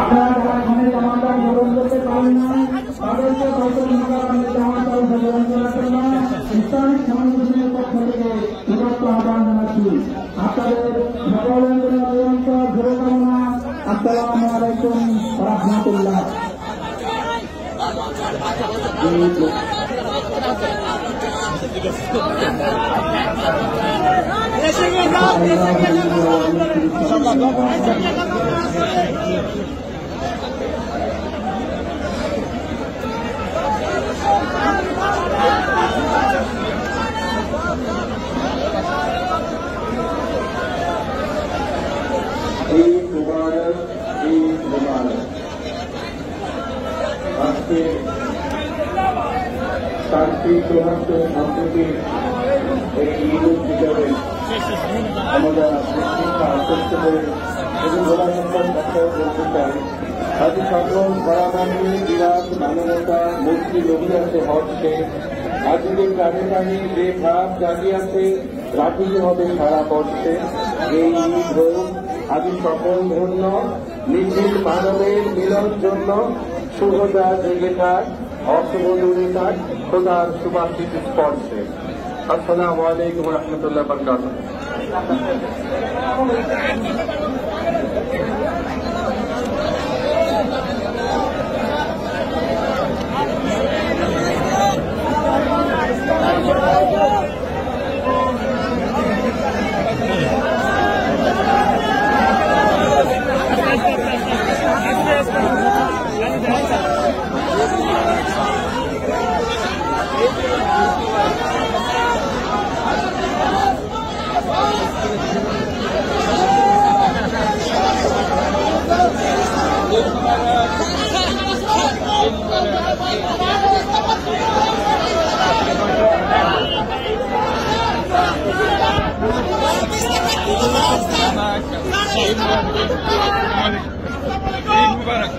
আপনারা যারা এখানে জামাতা গ্রহণ করতে পারেন না তাদেরকে হয়তো জামাতা গ্রহণ করার জন্য ইসলামিক ফাউন্ডেশনের পক্ষ থেকে বিরক্ত আহ্বান জানাচ্ছি। আপনাদের সকলের জন্য নিরন্তর শুভকামনা। আসসালামু আলাইকুম ওয়া রাহমাতুল্লাহ। আজকে তান্ত্রিক প্রভাবিত সম্প্রতি একটি ঈদ হিসাবে আমরা শিক্ষা করতে পারি এবং গোলাপের কথা বলতে চাই। আজ সকল ধরাবাণী বিরাট মানবতা মূর্তি রবিরাতে হচ্ছে আজকে প্রাণে প্রাণী যে ভাব জাগিয়াছে রাখিতে হবে সারা বর্ষে। এই ঈদ হোক আদি সকল ধন্য নিখিল মানবের মিলন জন্য শুভতা জেগে থাক অশুভ দূরে থাক খোদার সুবাসিত স্পর্শে। আসসালামু আলাইকুম ওয়া রাহমাতুল্লাহি ওয়া বারাকাতুহু। ঈদ মুবারক।